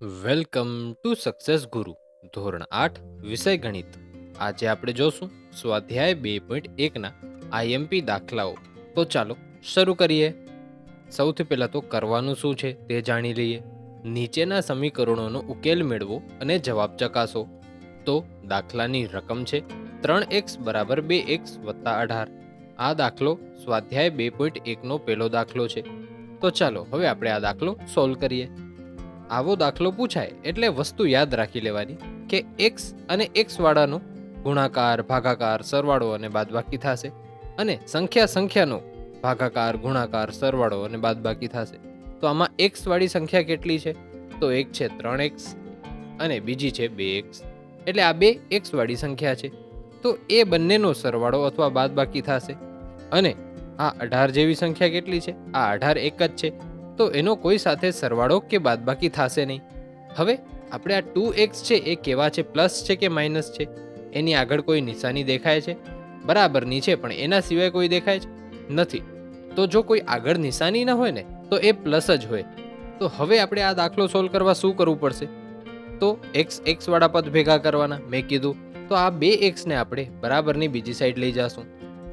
Welcome to success ગુરુ ધોરણ 8 વિષય ગણિત. આજે આપણે જોશું સ્વાધ્યાય 2.1 ના આઈએમપી દાખલાઓ. તો ચાલો શરૂ કરીએ. સૌથી પહેલા તો કરવાનું શું છે તે જાણી લઈએ. નીચેના સમીકરણોનો ઉકેલ મેળવો અને જવાબ ચકાસો. તો દાખલાની રકમ છે 3x બરાબર 2x વત્તા 18. આ દાખલો સ્વાધ્યાય 2.1 નો પહેલો દાખલો છે. તો ચાલો હવે આપણે આ દાખલો સોલ્વ કરીએ. આવો દાખલો પૂછાય એટલે વસ્તુ યાદ રાખી લેવાની કે x અને x વાળાનો ગુણાકાર, ભાગાકાર, સરવાળો અને બાદબાકી થશે, અને સંખ્યાનો ભાગાકાર, ગુણાકાર, સરવાળો અને બાદબાકી થશે. તો આમાં x વાળી સંખ્યા કેટલી છે? તો એક છે 3x અને બીજી છે 2x, એટલે આ બે x વાળી સંખ્યા છે. તો એ બંનેનો સરવાળો અથવા બાદબાકી થશે. અને આ 18 જેવી સંખ્યા કેટલી છે? આ 18 એક જ છે, તો એનો કોઈ સાથે સરવાળો કે બાદબાકી થશે નહીં. હવે આપણે આ 2x છે એ કેવા છે, પ્લસ છે કે માઇનસ છે? એની આગળ કોઈ નિશાની દેખાય છે? બરાબરની છે, પણ એના સિવાય કોઈ દેખાય છે? નથી. તો જો કોઈ આગળ નિશાની ન હોય ને તો એ પ્લસ જ હોય. તો હવે આપણે આ દાખલો સોલ્વ કરવા શું કરવું પડશે? તો x વાળા પદ ભેગા કરવાના, મેં કીધું. તો આ 2x ને આપણે બરાબરની બીજી સાઈડ લઈ જાશું.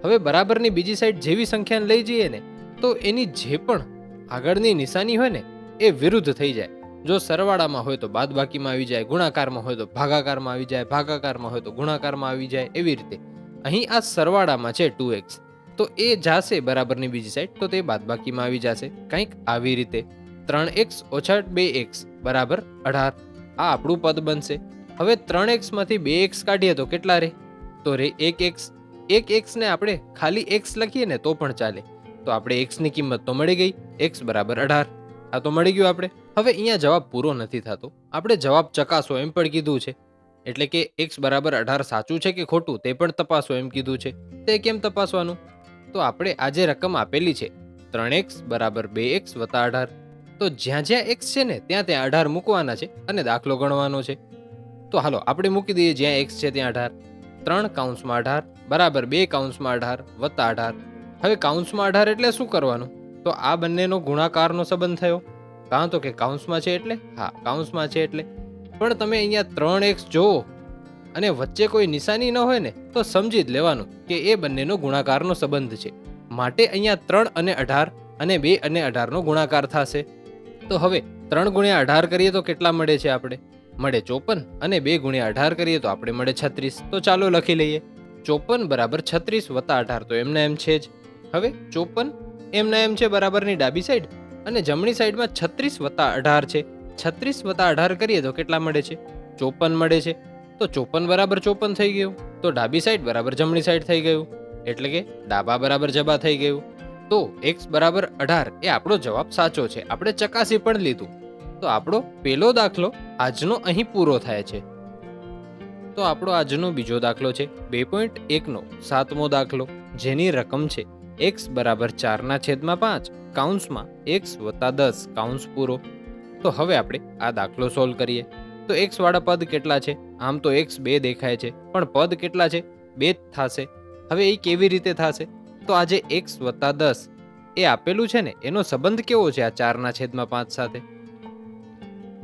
હવે બરાબરની બીજી સાઈડ જેવી સંખ્યાને લઈ જઈએ ને તો એની જે પણ આગળની નિશાની હોય ને એ વિરુદ્ધ થઈ જાય. જો સરવાળામાં હોય તો બાદબાકીમાં આવી જાય, ગુણાકારમાં હોય તો ભાગાકારમાં આવી જાય, ભાગાકારમાં હોય તો ગુણાકારમાં આવી જાય. એવી રીતે અહીં આ સરવાળામાં છે 2x, તો એ જાશે બરાબરની બીજી સાઈડ, તો તે બાદબાકીમાં આવી જશે. કંઈક આવી રીતે 3x ઓછા 2x બરાબર 18. આ આપણું પદ બનશે. હવે 3x માંથી 2x કાઢીએ તો કેટલા રહે? તો રે 1x. 1x ને આપણે ખાલી x લખીએ ને તો પણ ચાલે. તો આપણે x ની કિંમત તો મળી ગઈ, x બરાબર 18. આ તો મળી ગયું આપણે. હવે અહીંયા જવાબ પૂરો નથી થતો, આપણે જવાબ ચકાસો એમ પણ કીધું છે. એટલે કે x બરાબર 18 સાચું છે કે ખોટું તે પણ તપાસો એમ કીધું છે. તે કેમ તપાસવાનું? તો આપણે આ જે રકમ આપેલી છે 3x બરાબર 2x વત્તા 18, તો જ્યાં જ્યાં x છે ને ત્યાં 18 મૂકવાના છે અને દાખલો ગણવાનો છે. તો હાલો આપણે મૂકી દઈએ જ્યાં x છે ત્યાં 18. 3 કૌંસમાં 18 બરાબર 2 કૌંસમાં 18 વત્તા 18. હવે કૌંસમાં 18 એટલે શું કરવાનું? તો આ બંનેનો ગુણાકારનો સંબંધ થયો. કાં તો કે કૌંસમાં છે એટલે, હા કૌંસમાં છે એટલે. પણ તમે અહીંયા 3x જોવો અને વચ્ચે કોઈ નિશાની ન હોય ને તો સમજી જ લેવાનું કે એ બંનેનો ગુણાકારનો સંબંધ છે. માટે અહીંયા 3 અને 18 અને 2 અને 18 નો ગુણાકાર થશે. તો હવે 3 ગુણ્યા 18 કરીએ તો કેટલા મળે છે? આપણે મળે 54, અને 2 ગુણ્યા 18 કરીએ તો આપણે મળે 36. તો ચાલો લખી લઈએ. 54 બરાબર 36 વત્તા 18 તો એમના એમ છે જ. હવે 54 એમના એમ છે બરાબરની ડાબી સાઈડ, અને જમણી સાઈડમાં 36 વત્તા 18 છે. 36 વત્તા 18 કરીએ તો કેટલા મળે છે? 54 મળે છે. તો 54 બરાબર 54 થઈ ગયું. તો ડાબી સાઈડ બરાબર જમણી સાઈડ થઈ ગયું, એટલે કે ડાબા બરાબર જબા થઈ ગયું. તો x બરાબર 18 એ આપણો જવાબ સાચો છે. આપણે ચકાસી પણ લીધું. તો આપણો પહેલો દાખલો આજનો અહીં પૂરો થાય છે. તો આપણો આજનો બીજો દાખલો છે 2.1 નો 7મો દાખલો, જેની રકમ છે x બરાબર 4/5 કૌંસમાં x વત્તા 10 કૌંસ પૂરો. તો હવે આપણે આ દાખલો સોલ્વ કરીએ. તો x વાળા પદ કેટલા છે? આમ તો x 2 દેખાય છે, પણ પદ કેટલા છે? 2 જ થશે. હવે એ કેવી રીતે થશે? તો આ જે x વત્તા 10 એ આપેલું છે ને એનો સંબંધ કેવો છે આ 4/5 સાથે?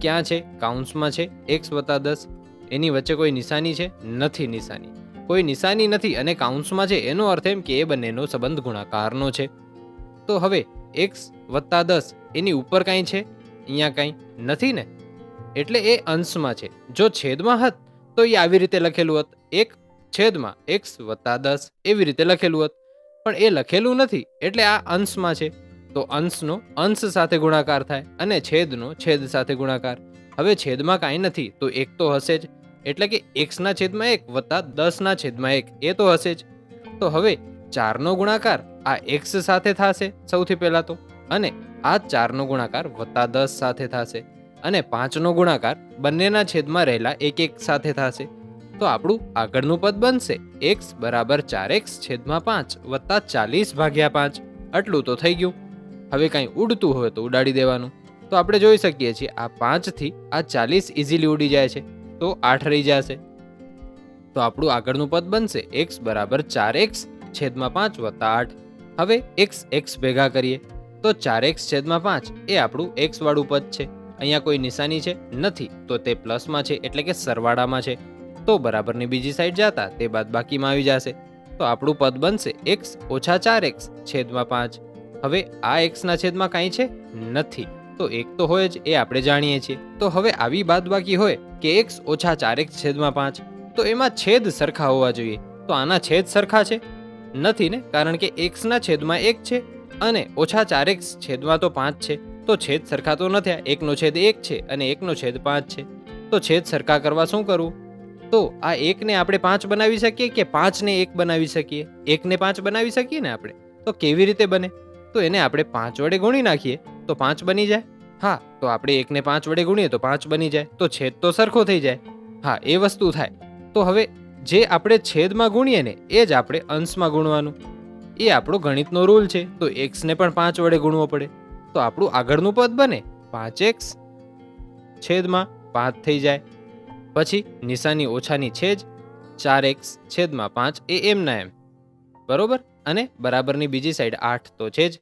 ક્યાં છે? કૌંસમાં છે x વત્તા 10. એની વચ્ચે કોઈ નિશાની છે? નથી નિશાની. કોઈ નિશાની નથી અને કૌંસમાં છે, એનો અર્થ એમ કે એ બંનેનો સંબંધ ગુણાકારનો છે. તો હવે x વત્તા 10 એની ઉપર કાંઈ છે? અહીંયા કાંઈ નથી ને, એટલે એ અંશમાં છે. જો છેદમાં હોત તો એ આવી રીતે લખેલું હોત, 1 x વત્તા 10 એવી રીતે લખેલું હોત. પણ એ લખેલું નથી એટલે આ અંશમાં છે. તો અંશનો અંશ સાથે ગુણાકાર થાય અને છેદનો છેદ સાથે ગુણાકાર. હવે છેદમાં કાંઈ નથી તો 1 તો હશે જ, એટલે કે x/1 વત્તા 10/1 એ તો હશે જ. તો હવે 4નો ગુણાકાર આ x સાથે થશે સૌથી પહેલા તો, અને આ 4નો ગુણાકાર વત્તા 10 સાથે થશે, અને 5નો ગુણાકાર બંનેના છેદમાં રહેલા 1 સાથે થશે. તો આપણું આગળનું પદ બનશે x બરાબર 4x/5 વત્તા 40/5. આટલું તો થઈ ગયું. હવે કાંઈ ઉડતું હોય તો ઉડાડી દેવાનું. તો આપણે જોઈ શકીએ છીએ આ 5 થી આ 40 ઇઝીલી ઉડી જાય છે, તો 8 રહી જશે. તો આપણું આગળનું પદ બનશે x બરાબર 4x/5 વત્તા 8. હવે x ભેગા કરીએ તો 4x/5 એ આપણું x વાળું પદ છે. અહીંયા કોઈ નિશાની છે નથી, તો તે પ્લસમાં છે એટલે કે સરવાળામાં છે, તો બરાબરની બીજી સાઈડ જતા તે બાદબાકીમાં આવી જશે. તો આપણું પદ બનશે x ઓછા 4x છેદમાં 5. હવે આ x ના છેદમાં કાંઈ છે નથી, તો એક તો હોય જ, એ આપણે જાણીએ છીએ. તો હવે આવી બાદબાકી હોય કે x ઓછા 4x છેદમાં 5, તો એમાં છેદ સરખા હોવા જોઈએ. તો આના છેદ સરખા છે નથી ને, કારણ કે x ના છેદમાં 1 છે અને ઓછા 4x છેદમાં તો 5 છે, તો છેદ સરખા તો નથી. 1 નો છેદ 1 છે અને 1 નો છેદ 5 છે, તો છેદ સરખા કરવા શું કરવું? તો આ 1 ને આપણે 5 બનાવી શકીએ કે 5 ને 1 બનાવી શકીએ? 1 ને 5 બનાવી શકીએ ને આપણે. તો કેવી રીતે બને? તો એને આપણે 5 વડે ગુણી નાખીએ તો 5 બની જાય. હા, તો આપણે 1 ને 5 વડે ગુણીએ તો 5 બની જાય, તો છેદ તો સરખો થઈ જાય. હા, એ વસ્તુ થાય. તો હવે જે આપણે છેદમાં ગુણીએ ને એ જ આપણે અંશમાં ગુણવાનું, એ આપણો ગણિતનો રૂલ છે. તો x ને પણ 5 વડે ગુણવો પડે, તો આપણું આગળનું પદ બને 5x છેદમાં 5 થઈ જાય. પછી નિશાની ઓછાની છે જ, 4x છેદમાં 5 એ એમના એમ, બરોબર. અને બરાબરની બીજી સાઈડ 8 તો છે જ.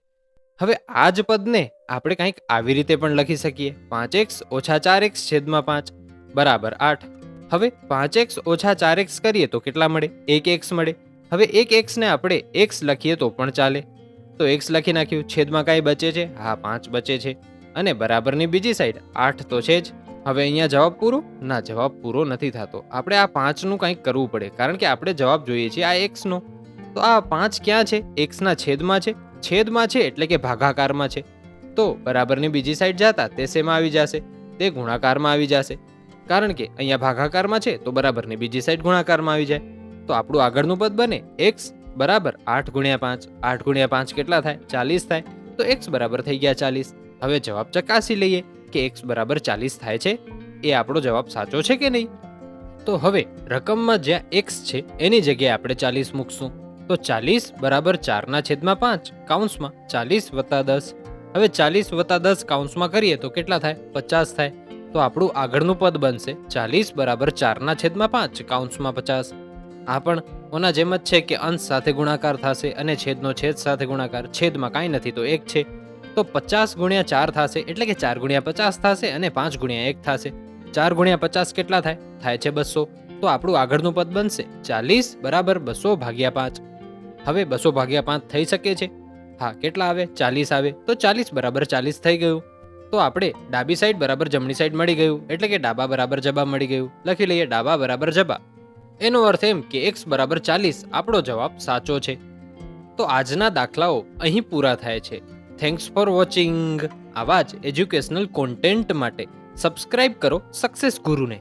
હવે આ જ પદને આપણે કંઈક આવી રીતે પણ લખી શકીએ, 5x ઓછા 4x છેદમાં 5 બરાબર 8. હવે 5x ઓછા 4x કરીએ તો કેટલા મળે? 1x મળે. હવે 1x ને આપણે x લખીએ તો પણ ચાલે, તો x લખી નાખ્યું. છેદમાં કાંઈ બચે છે? હા, 5 બચે છે. અને બરાબરની બીજી સાઈડ 8 તો છે જ. હવે અહીંયા જવાબ પૂરો? ના, જવાબ પૂરો નથી થતો. આપણે આ 5નું કંઈક કરવું પડે, કારણ કે આપણે જવાબ જોઈએ છીએ આ x નો. તો આ 5 ક્યાં છે? x ના છેદમાં છે. છેદમાં છે એટલે કે ભાગાકારમાં છે, તો બરાબરની બીજી સાઈડ જતા તે શેમાં આવી જશે? તે ગુણાકારમાં આવી જશે. કારણ કે અહીંયા ભાગાકારમાં છે તો બરાબરની બીજી સાઈડ ગુણાકારમાં આવી જાય. તો આપણું આગળનું પદ બને x બરાબર 8 ગુણ્યા 5. 8 ગુણ્યા 5 કેટલા થાય? 40 થાય. તો x બરાબર થઈ ગયા 40. હવે જવાબ ચકાસી લઈએ કે x બરાબર 40 થાય છે, એ આપણો જવાબ સાચો છે કે નહીં. તો હવે રકમમાં જ્યાં x છે એની જગ્યાએ આપણે 40 મૂકશું. તો 40 બરાબર 4 ના છેદમાં 5 કૌંસમાં 40 વત્તા 10. હવે 40 વત્તા 10 કૌંસમાં કરીએ તો કેટલા થાય? 50 થાય. તો આપણું આગળનું પદ બનશે 40 બરાબર 4 ના છેદમાં 5 કૌંસમાં 50. આ પણ ઓના જેમ જ છે કે અંશ સાથે ગુણાકાર થશે અને છેદનો છેદ સાથે ગુણાકાર. છેદમાં કાંઈ નથી તો 1 છે, તો 50 ગુણ્યા 4 થશે એટલે કે 4 ગુણ્યા 50 થશે અને 5 ગુણ્યા 1 થશે. 4 ગુણ્યા 50 કેટલા થાય? થાય છે 200. તો આપણું આગળનું પદ બનશે 40 બરાબર 200 ભાગ્યા 5. હવે 200 ભાગ્યા 5 થઈ શકે છે? હા, કેટલા આવે? 40 આવે. તો 40 બરાબર 40 થઈ ગયું. તો આપણે ડાબી સાઈડ બરાબર જમણી સાઈડ મળી ગયું, એટલે કે ડાબા બરાબર જબા મળી ગયું. લખી લઈએ ડાબા બરાબર જબા. એનો અર્થ એમ કે x બરાબર 40 આપણો જવાબ સાચો છે. તો આજના દાખલાઓ અહીં પૂરા થાય છે. Thanks for watching. આવા જ એજ્યુકેશનલ કોન્ટેન્ટ માટે સબસ્ક્રાઇબ કરો સક્સેસ ગુરુને.